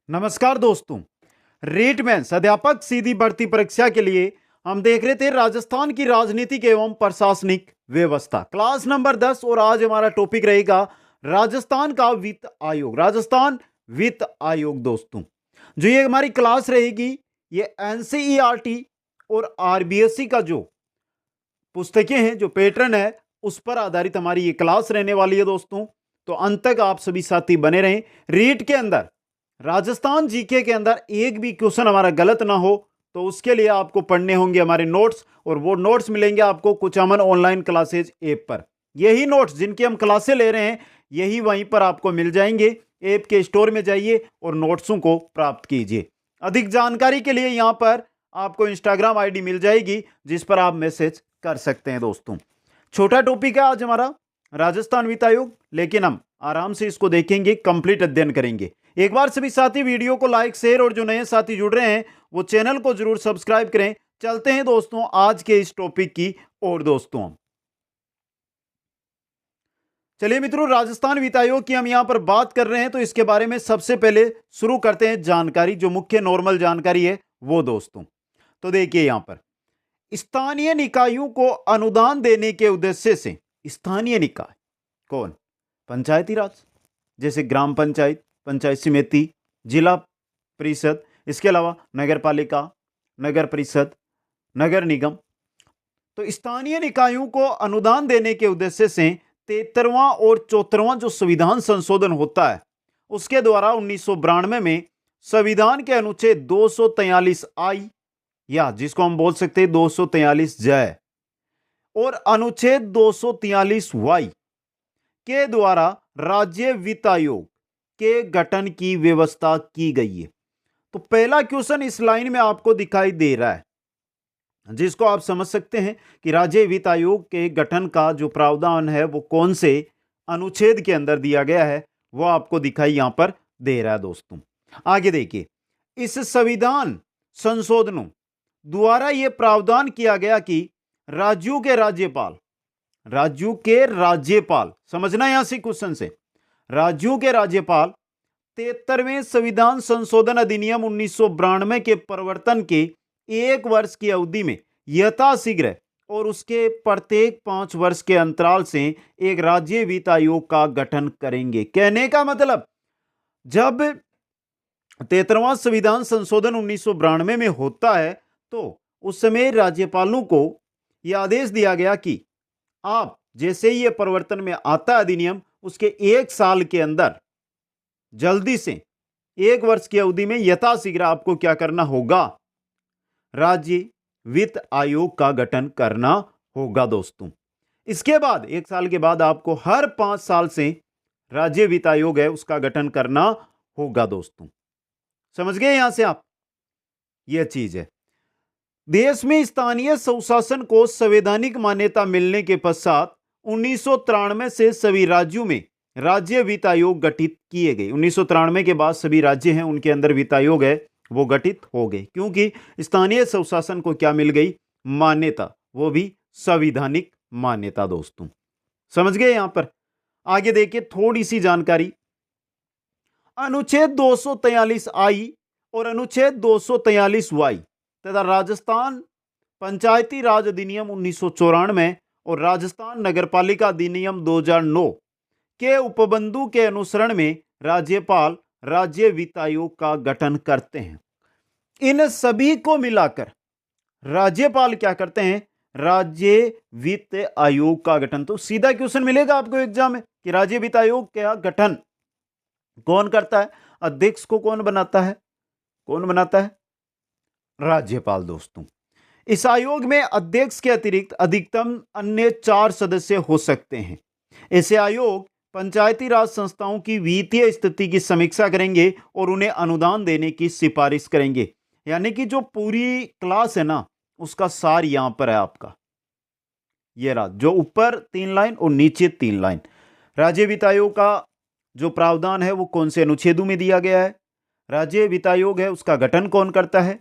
नमस्कार दोस्तों। रीट मेंस अध्यापक सीधी भर्ती परीक्षा के लिए हम देख रहे थे राजस्थान की राजनीतिक एवं प्रशासनिक व्यवस्था, क्लास नंबर 10। और आज हमारा टॉपिक रहेगा राजस्थान का वित्त आयोग। राजस्थान वित्त आयोग दोस्तों, जो ये हमारी क्लास रहेगी, ये एनसीईआरटी और आरबीएसई का जो पुस्तकें हैं, जो पैटर्न है, उस पर आधारित हमारी ये क्लास रहने वाली है दोस्तों। तो अंत तक आप सभी साथी बने रहें। रीट के अंदर, राजस्थान जीके के अंदर एक भी क्वेश्चन हमारा गलत ना हो, तो उसके लिए आपको पढ़ने होंगे हमारे नोट्स, और वो नोट्स मिलेंगे आपको कुचामन ऑनलाइन क्लासेज ऐप पर। यही नोट्स जिनकी हम क्लासें ले रहे हैं, यही वहीं पर आपको मिल जाएंगे। ऐप के स्टोर में जाइए और नोट्सों को प्राप्त कीजिए। अधिक जानकारी के लिए यहां पर आपको इंस्टाग्राम आईडी मिल जाएगी, जिस पर आप मैसेज कर सकते हैं दोस्तों। छोटा टॉपिक है आज हमारा राजस्थान वित्त आयोग, लेकिन हम आराम से इसको देखेंगे, कंप्लीट अध्ययन करेंगे। एक बार सभी साथी वीडियो को लाइक, शेयर, और जो नए साथी जुड़ रहे हैं वो चैनल को जरूर सब्सक्राइब करें। चलते हैं दोस्तों आज के इस टॉपिक की और दोस्तों। चलिए मित्रों, राजस्थान वित्त आयोग की हम यहां पर बात कर रहे हैं, तो इसके बारे में सबसे पहले शुरू करते हैं जानकारी, जो मुख्य नॉर्मल जानकारी है वो दोस्तों। तो देखिए यहां पर स्थानीय निकायों को अनुदान देने के उद्देश्य से, स्थानीय निकाय कौन? पंचायती राज, जैसे ग्राम पंचायत, पंचायत समिति, जिला परिषद, इसके अलावा नगर पालिका, नगर परिषद, नगर निगम। तो स्थानीय निकायों को अनुदान देने के उद्देश्य से 73वां और 74वां जो संविधान संशोधन होता है, उसके द्वारा 1992 में संविधान के अनुच्छेद 243 आई, या जिसको हम बोल सकते हैं 243 जय, और अनुच्छेद 243 वाई के द्वारा राज्य वित्त आयोग के गठन की व्यवस्था की गई है। तो पहला क्वेश्चन इस लाइन में आपको दिखाई दे रहा है, जिसको आप समझ सकते हैं कि राज्य वित्त आयोग के गठन का जो प्रावधान है वो कौन से अनुच्छेद के अंदर दिया गया है, वो आपको दिखाई यहां पर दे रहा है दोस्तों। आगे देखिए, इस संविधान संशोधनों द्वारा यह प्रावधान किया गया कि राज्यों के राज्यपाल, राज्यों के राज्यपाल, समझना यहां से क्वेश्चन से, राज्यों के राज्यपाल 73वें संविधान संशोधन अधिनियम 1992 के परिवर्तन के 1 वर्ष की अवधि में यथाशीघ्र और उसके प्रत्येक 5 वर्ष के अंतराल से एक राज्य वित्त आयोग का गठन करेंगे। कहने का मतलब, जब 73वां संविधान संशोधन 1992 में होता है, तो उस समय राज्यपालों को यह आदेश दिया गया कि आप जैसे ही यह परिवर्तन में आता अधिनियम, उसके 1 साल के अंदर जल्दी से 1 वर्ष की अवधि में यथाशीघ्र आपको क्या करना होगा? राज्य वित्त आयोग का गठन करना होगा दोस्तों। इसके बाद 1 साल के बाद आपको हर 5 साल से राज्य वित्त आयोग है उसका गठन करना होगा दोस्तों। समझ गए यहां से आप? यह चीज है। देश में स्थानीय स्वशासन को संवैधानिक मान्यता मिलने के पश्चात 1993 से सभी राज्यों में राज्य वित्त आयोग गठित किए गए। 1993 के बाद सभी राज्य हैं उनके अंदर वित्त आयोग है वो गठित हो गए, क्योंकि स्थानीय स्वशासन को क्या मिल गई? मान्यता, वो भी संवैधानिक मान्यता दोस्तों। समझ गए यहां पर? आगे देखिए थोड़ी सी जानकारी। अनुच्छेद 243 आई और अनुच्छेद 243 वाई तथा राजस्थान पंचायती राज अधिनियम 1994 और राजस्थान नगरपालिका अधिनियम 2009 के उपबंधों के अनुसरण में राज्यपाल राज्य वित्त आयोग का गठन करते हैं। इन सभी को मिलाकर राज्यपाल क्या करते हैं? राज्य वित्त आयोग का गठन। तो सीधा क्वेश्चन मिलेगा आपको एग्जाम में कि राज्य वित्त आयोग का गठन कौन करता है? अध्यक्ष को कौन बनाता है? कौन बनाता है? राज्यपाल दोस्तों। इस आयोग में अध्यक्ष के अतिरिक्त अधिकतम अन्य 4 सदस्य हो सकते हैं। ऐसे आयोग पंचायती राज संस्थाओं की वित्तीय स्थिति की समीक्षा करेंगे और उन्हें अनुदान देने की सिफारिश करेंगे। यानी कि जो पूरी क्लास है ना, उसका सार यहां पर है आपका। ये रहा, जो ऊपर 3 लाइन और नीचे 3 लाइन। राज्य वित्त आयोग का जो प्रावधान है वो कौन से अनुच्छेदों में दिया गया है? राज्य वित्त आयोग है उसका गठन कौन करता है?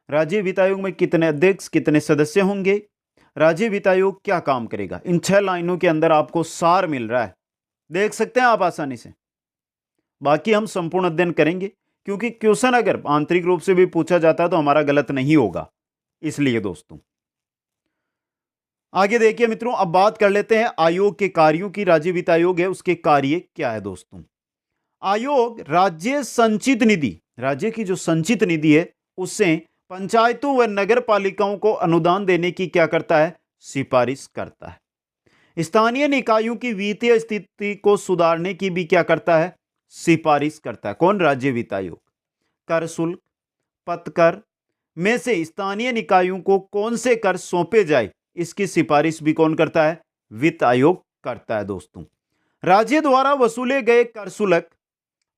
राज्य वित्त आयोग में कितने अध्यक्ष, कितने सदस्य होंगे? राज्य वित्त आयोग क्या काम करेगा? इन 6 लाइनों के अंदर आपको सार मिल रहा है, देख सकते हैं आप आसानी से। बाकी हम संपूर्ण अध्ययन करेंगे क्योंकि क्वेश्चन अगर आंतरिक रूप से भी पूछा जाता है तो हमारा गलत नहीं होगा, इसलिए दोस्तों। आगे देखिए मित्रों, अब बात कर लेते हैं आयोग के कार्यों की। राज्य वित्त आयोग है, उसके कार्य क्या है दोस्तों। आयोग राज्य संचित निधि, राज्य की जो संचित निधि है उससे पंचायतों व नगर पालिकाओं को अनुदान देने की क्या करता है, सिफारिश करता है। स्थानीय निकायों की वित्तीय स्थिति को सुधारने की भी क्या करता है, सिफारिश करता है। कौन, राज्य वित्त आयोग। कर शुल्क, पथकर में से स्थानीय निकायों को कौन से कर सौंपे जाए, इसकी सिफारिश भी कौन करता है, वित्त आयोग करता है दोस्तों। राज्य द्वारा वसूले गए कर शुल्क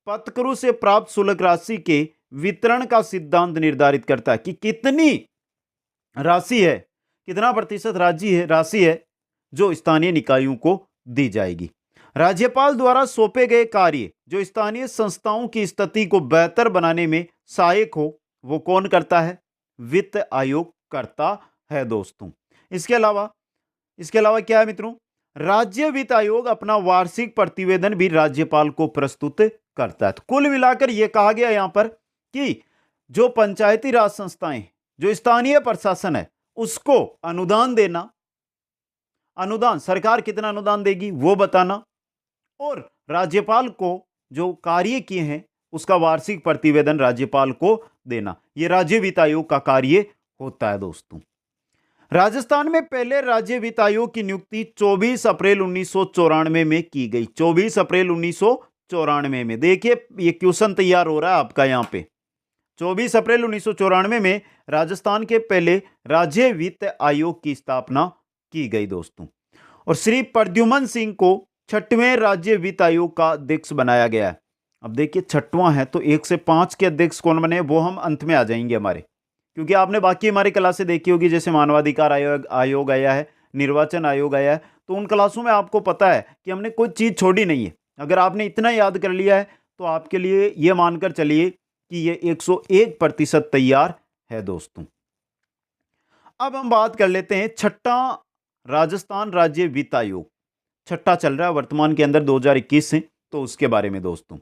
पथकरों से प्राप्त शुल्क राशि के वितरण का सिद्धांत निर्धारित करता है कि कितनी राशि है, कितना प्रतिशत राशि है जो स्थानीय निकायों को दी जाएगी। राज्यपाल द्वारा सौंपे गए कार्य जो स्थानीय संस्थाओं की स्थिति को बेहतर बनाने में सहायक हो, वो कौन करता है, वित्त आयोग करता है दोस्तों। इसके अलावा क्या है मित्रों, राज्य वित्त आयोग अपना वार्षिक प्रतिवेदन भी राज्यपाल को प्रस्तुत करता है। तो कुल मिलाकर यह कहा गया यहां पर कि जो पंचायती राज संस्थाएं, जो स्थानीय प्रशासन है, उसको अनुदान देना, अनुदान सरकार कितना अनुदान देगी वो बताना, और राज्यपाल को जो कार्य किए हैं उसका वार्षिक प्रतिवेदन राज्यपाल को देना, यह राज्य वित्त आयोग का कार्य होता है दोस्तों। राजस्थान में पहले राज्य वित्त आयोग की नियुक्ति 24 अप्रैल 1994 में की गई। 24 अप्रैल 1994 में, देखिए ये क्वेश्चन तैयार हो रहा है आपका यहां पे। 24 अप्रैल 1994 में राजस्थान के पहले राज्य वित्त आयोग की स्थापना की गई दोस्तों। और श्री प्रद्युमन सिंह को 6वें राज्य वित्त आयोग का अध्यक्ष बनाया गया है। अब देखिए 6वां है तो 1 से 5 के अध्यक्ष कौन बने वो हम अंत में आ जाएंगे हमारे, क्योंकि आपने बाकी हमारी क्लासें देखी होगी, जैसे मानवाधिकार आयोग आया है, निर्वाचन आयोग आया है, तो उन क्लासों में आपको पता है कि हमने कोई चीज़ छोड़ी नहीं है। अगर आपने इतना याद कर लिया है तो आपके लिए यह मानकर चलिए कि ये 101% तैयार है दोस्तों। अब हम बात कर लेते हैं छठा राजस्थान राज्य वित्त आयोग, छठा चल रहा है वर्तमान के अंदर 2021 से, तो उसके बारे में दोस्तों।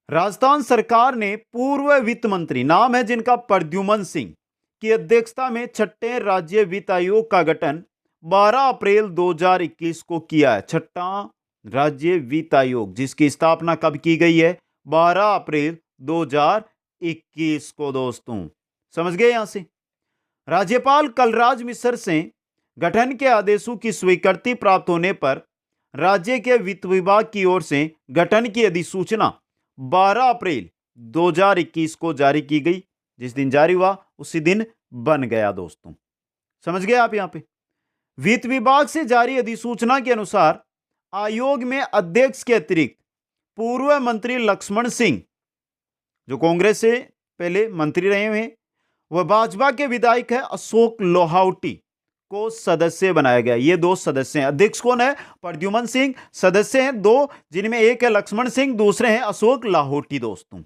राजस्थान सरकार ने पूर्व वित्त मंत्री, नाम है जिनका प्रद्युमन सिंह, की अध्यक्षता में छठे राज्य वित्त आयोग का गठन 12 अप्रैल 2021 को किया है। छठा राज्य वित्त आयोग जिसकी स्थापना कब की गई है, 12 अप्रैल 2021 को दोस्तों। समझ गए यहां से। राज्यपाल कलराज मिश्र से गठन के आदेशों की स्वीकृति प्राप्त होने पर राज्य के वित्त विभाग की ओर से गठन की अधिसूचना 12 अप्रैल 2021 को जारी की गई। जिस दिन जारी हुआ उसी दिन बन गया दोस्तों। समझ गए आप यहां पे। वित्त विभाग से जारी अधिसूचना के अनुसार आयोग में अध्यक्ष के अतिरिक्त पूर्व मंत्री लक्ष्मण सिंह, जो कांग्रेस से पहले मंत्री रहे हुए, वह भाजपा के विधायक है अशोक लाहोटी को सदस्य बनाया गया। ये 2 सदस्य हैं। अध्यक्ष कौन है, प्रद्युमन सिंह। सदस्य हैं 2, जिनमें एक है लक्ष्मण सिंह, दूसरे हैं अशोक लाहोटी दोस्तों।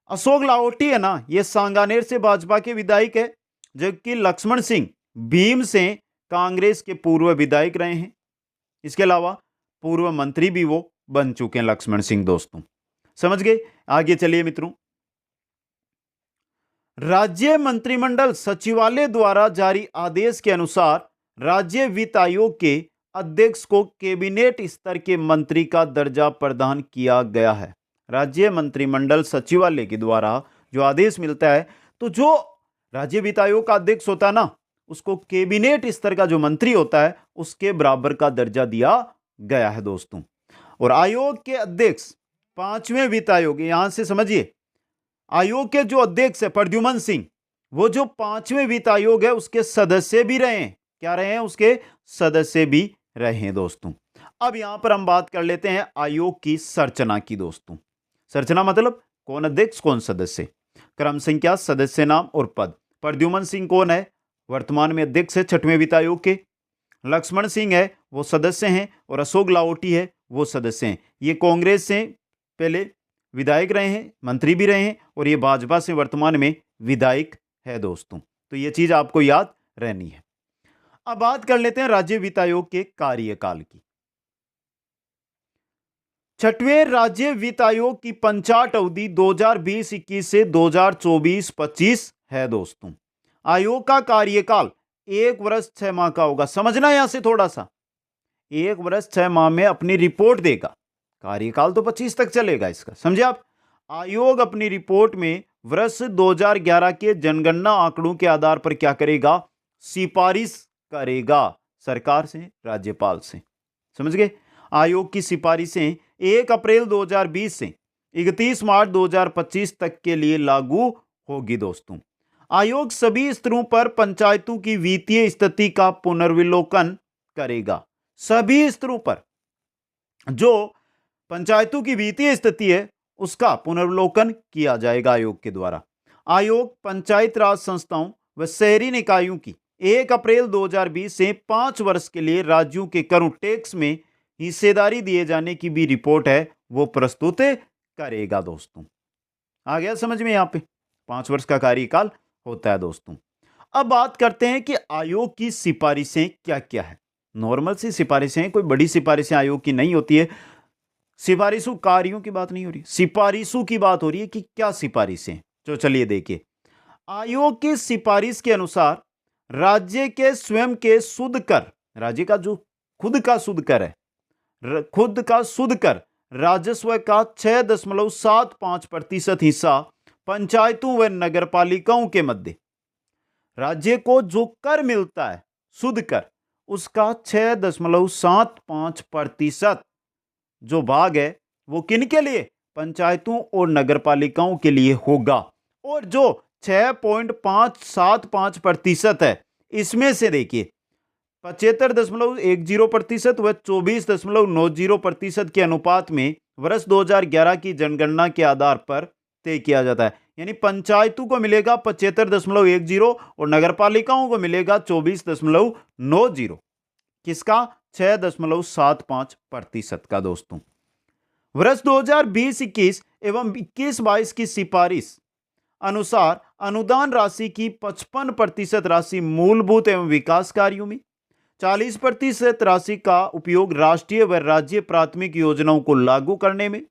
अशोक लाहोटी है ना, ये सांगानेर से भाजपा के विधायक है, जबकि लक्ष्मण सिंह भीम से कांग्रेस के पूर्व विधायक रहे हैं। इसके अलावा पूर्व मंत्री भी वो बन चुके हैं लक्ष्मण सिंह दोस्तों। समझ गए। आगे चलिए मित्रों। राज्य मंत्रिमंडल सचिवालय द्वारा जारी आदेश के अनुसार राज्य वित्त आयोग के अध्यक्ष को कैबिनेट स्तर के मंत्री का दर्जा प्रदान किया गया है। राज्य मंत्रिमंडल सचिवालय के द्वारा जो आदेश मिलता है, तो जो राज्य वित्त आयोग का अध्यक्ष होता है ना, उसको कैबिनेट स्तर का जो मंत्री होता है उसके बराबर का दर्जा दिया गया है दोस्तों। और आयोग के अध्यक्ष 5वें वित्त आयोग, यहां से समझिए, आयोग के जो अध्यक्ष है प्रद्युमन सिंह, वो जो 5वें वित्त आयोग है उसके सदस्य भी रहे हैं। क्या रहे हैं, उसके सदस्य भी रहे हैं दोस्तों। अब यहां पर हम बात कर लेते हैं आयोग की संरचना की दोस्तों। संरचना मतलब कौन अध्यक्ष कौन सदस्य, क्रम संख्या, सदस्य नाम और पद। प्रद्युमन सिंह कौन है, वर्तमान में अध्यक्ष है 6वें वित्त आयोग के। लक्ष्मण सिंह है वो सदस्य हैं, और अशोक लाहोटी है वो सदस्य हैं। ये कांग्रेस से पहले विधायक रहे हैं, मंत्री भी रहे हैं, और ये भाजपा से वर्तमान में विधायक है दोस्तों। तो ये चीज आपको याद रहनी है। अब बात कर लेते हैं राज्य वित्त आयोग के कार्यकाल की। छठवें राज्य वित्त आयोग की पंचाट अवधि 2020-21 से 2024-25 है दोस्तों। आयोग का कार्यकाल 1 वर्ष 6 माह का होगा। समझना यहां से थोड़ा सा, 1 वर्ष 6 माह में अपनी रिपोर्ट देगा। कार्यकाल तो 25 तक चलेगा इसका, समझे आप। आयोग अपनी रिपोर्ट में वर्ष 2011 के जनगणना आंकड़ों के आधार पर क्या करेगा? सिफारिश करेगा सरकार से, राज्यपाल से। समझ गए? आयोग की सिफारिशें 1 अप्रैल 2020 से 31 मार्च 2025 तक के लिए लागू होगी दोस्तों। आयोग सभी स्तरों पर पंचायतों की वित्तीय स्थिति का पुनर्विलोकन करेगा। सभी स्तरों पर जो पंचायतों की वित्तीय स्थिति है उसका पुनर्विलोकन किया जाएगा आयोग के द्वारा। आयोग पंचायत राज संस्थाओं व शहरी निकायों की 1 अप्रैल 2020 से 5 वर्ष के लिए राज्यों के करों टैक्स में हिस्सेदारी दिए जाने की भी रिपोर्ट है वो प्रस्तुत करेगा दोस्तों। आ गया समझ में? यहां पे 5 वर्ष का कार्यकाल होता है दोस्तों। अब बात करते हैं कि आयोग की सिफारिशें क्या क्या है। नॉर्मल सी सिफारिशें, कोई बड़ी सिफारिशें आयोग की नहीं होती है। सिफारिशों कार्यों की बात नहीं हो रही, सिफारिशों की बात हो रही है कि क्या सिफारिशें। तो चलिए देखिए, आयोग की सिफारिश के अनुसार राज्य के स्वयं के शुद्ध कर, राज्य का जो खुद का शुद्ध कर है, खुद का शुद्ध कर राजस्व का 6.75% हिस्सा पंचायतों व नगरपालिकाओं के मध्य, राज्य को जो कर मिलता है शुद्ध कर, उसका 6.75% जो भाग है वो किन के लिए? पंचायतों और नगरपालिकाओं के लिए होगा। और जो 6.575% है, इसमें से देखिए 75.10% व 24.90% के अनुपात में वर्ष 2011 की जनगणना के आधार पर तय किया जाता है। यानी पंचायतों को मिलेगा 75.10 और नगरपालिकाओं को मिलेगा 24.90। किसका? 6.75% का दोस्तों। वर्ष 2020-21 एवं 21-22 की सिफारिश अनुसार अनुदान राशि की 55% राशि मूलभूत एवं विकास कार्यों में, 40% राशि का उपयोग राष्ट्रीय व राज्य प्राथमिक योजनाओं को लागू करने में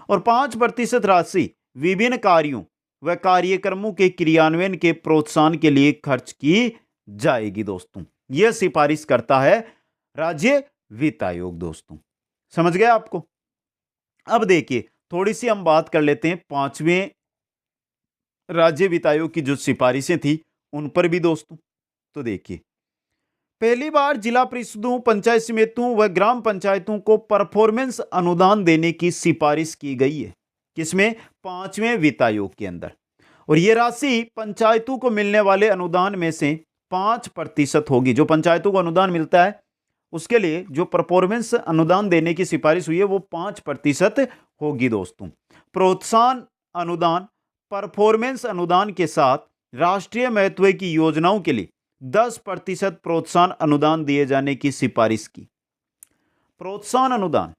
और 5% राशि विभिन्न कार्यों व कार्यक्रमों के क्रियान्वयन के प्रोत्साहन के लिए खर्च की जाएगी दोस्तों। यह सिफारिश करता है राज्य वित्त आयोग दोस्तों। समझ गया आपको? अब देखिए, थोड़ी सी हम बात कर लेते हैं 5वें राज्य वित्त आयोग की जो सिफारिशें थी उन पर भी दोस्तों। तो देखिए, पहली बार जिला परिषदों, पंचायत समितियों व ग्राम पंचायतों को परफॉर्मेंस अनुदान देने की सिफारिश की गई है। किसमें? 5वें वित्त आयोग के अंदर। और यह राशि पंचायतों को मिलने वाले अनुदान में से 5% होगी। जो पंचायतों को अनुदान मिलता है उसके लिए जो परफॉर्मेंस अनुदान देने की सिफारिश हुई है वो 5% होगी दोस्तों। प्रोत्साहन अनुदान, परफॉर्मेंस अनुदान के साथ राष्ट्रीय महत्व की योजनाओं के लिए 10% प्रोत्साहन अनुदान दिए जाने की सिफारिश की। प्रोत्साहन अनुदान,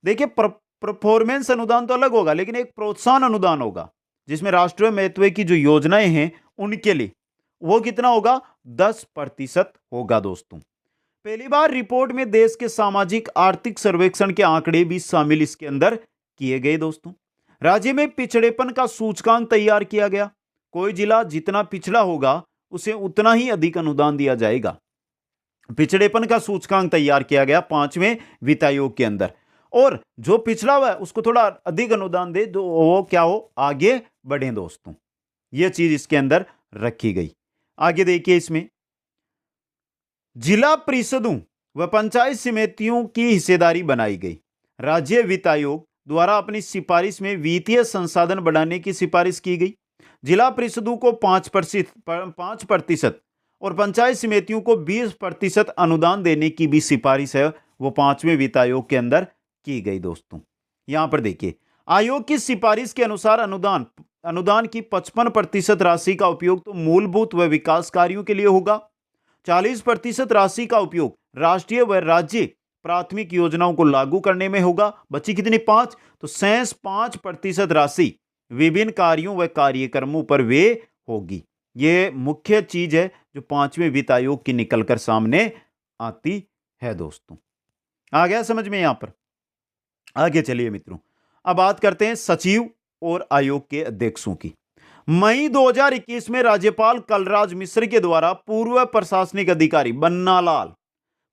देखिए परफॉर्मेंस अनुदान तो अलग होगा, लेकिन एक प्रोत्साहन अनुदान होगा जिसमें राष्ट्रीय महत्व की जो योजनाएं हैं उनके लिए वो कितना होगा? 10% होगा दोस्तों। पहली बार रिपोर्ट में देश के सामाजिक आर्थिक सर्वेक्षण के आंकड़े भी शामिल इसके अंदर किए गए दोस्तों। राज्य में पिछड़ेपन का सूचकांक तैयार किया गया। कोई जिला जितना पिछड़ा होगा उसे उतना ही अधिक अनुदान दिया जाएगा। पिछड़ेपन का सूचकांक तैयार किया गया 5वें वित्त आयोग के अंदर, और जो पिछड़ा हुआ है उसको थोड़ा अधिक अनुदान दे, जो वो क्या हो, आगे बढ़े दोस्तों। यह चीज इसके अंदर रखी गई। आगे देखिए, इसमें जिला परिषदों व पंचायत समितियों की हिस्सेदारी बनाई गई। राज्य वित्त आयोग द्वारा अपनी सिफारिश में वित्तीय संसाधन बढ़ाने की सिफारिश की गई। जिला परिषदों को 5% और पंचायत समितियों को 20% अनुदान देने की भी सिफारिश है, वो 5वें वित्त आयोग के अंदर की गई दोस्तों। यहां पर देखिए, आयोग की सिफारिश के अनुसार अनुदान की 55% राशि का उपयोग तो मूलभूत व विकास कार्यों के लिए होगा। 40% राशि का उपयोग राष्ट्रीय व राज्य प्राथमिक योजनाओं को लागू करने में होगा। बची कितनी? 5। तो 5% राशि विभिन्न कार्यों व कार्यक्रमों पर वे होगी। यह मुख्य चीज है जो 5वें वित्त आयोग की निकलकर सामने आती है दोस्तों। आ गया समझ में? यहां पर आगे चलिए मित्रों, अब बात करते हैं सचिव और आयोग के अध्यक्षों की। मई 2021 में राज्यपाल कलराज मिश्र के द्वारा पूर्व प्रशासनिक अधिकारी बन्नालाल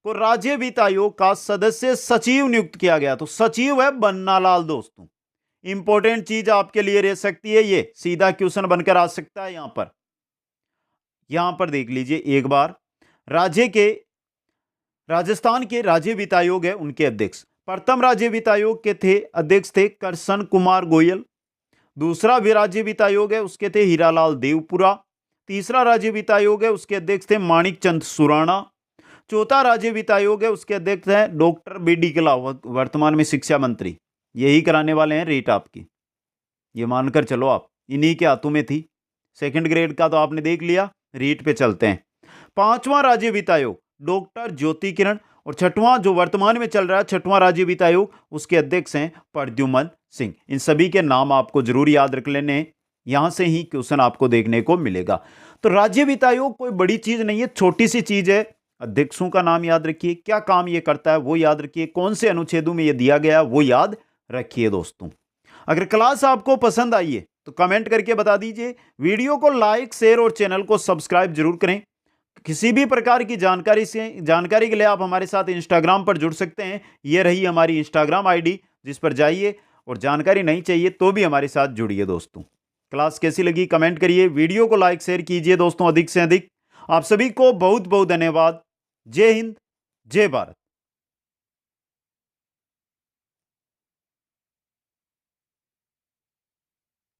को राज्य वित्त आयोग का सदस्य सचिव नियुक्त किया गया। तो सचिव है बन्नालाल दोस्तों। इंपॉर्टेंट चीज आपके लिए रह सकती है, ये सीधा क्वेश्चन बनकर आ सकता है। यहां पर देख लीजिए एक बार, राजस्थान के राज्य वित्त आयोग है उनके अध्यक्ष, प्रथम राज्य वित्त आयोग के थे अध्यक्ष थे करसन कुमार गोयल। दूसरा भी राज्य वित्त आयोग है उसके थे हीरालाल देवपुरा। तीसरा राज्य वित्त आयोग है उसके अध्यक्ष थे माणिक चंद सुराणा। चौथा राज्य वित्त आयोग है उसके अध्यक्ष हैं डॉक्टर बी.डी. कल्ला, वर्तमान में शिक्षा मंत्री। यही कराने वाले हैं रेट आपकी, ये मानकर चलो आप, इन्हीं के हाथों में थी। सेकंड ग्रेड का तो आपने देख लिया, रीट पे चलते हैं। पांचवां राज्य वित्त आयोग डॉक्टर ज्योति किरण, और छठवां जो वर्तमान में चल रहा है छठवां राज्य वित्त आयोग, उसके अध्यक्ष हैं प्रद्युमन सिंह। इन सभी के नाम आपको जरूर याद रख लेने हैं, यहां से ही क्वेश्चन आपको देखने को मिलेगा। तो राज्य वित्त आयोग कोई बड़ी चीज नहीं है, छोटी सी चीज है। अध्यक्षों का नाम याद रखिए, क्या काम ये करता है वो याद रखिए, कौन से अनुच्छेदों में ये दिया गया वो याद रखिए दोस्तों। अगर क्लास आपको पसंद आई है तो कमेंट करके बता दीजिए, वीडियो को लाइक शेयर और चैनल को सब्सक्राइब जरूर करें। किसी भी प्रकार की जानकारी के लिए आप हमारे साथ इंस्टाग्राम पर जुड़ सकते हैं। यह रही हमारी इंस्टाग्राम आईडी, जिस पर जाइए, और जानकारी नहीं चाहिए तो भी हमारे साथ जुड़िए दोस्तों। क्लास कैसी लगी कमेंट करिए, वीडियो को लाइक शेयर कीजिए दोस्तों अधिक से अधिक। आप सभी को बहुत बहुत धन्यवाद। जय हिंद, जय भारत।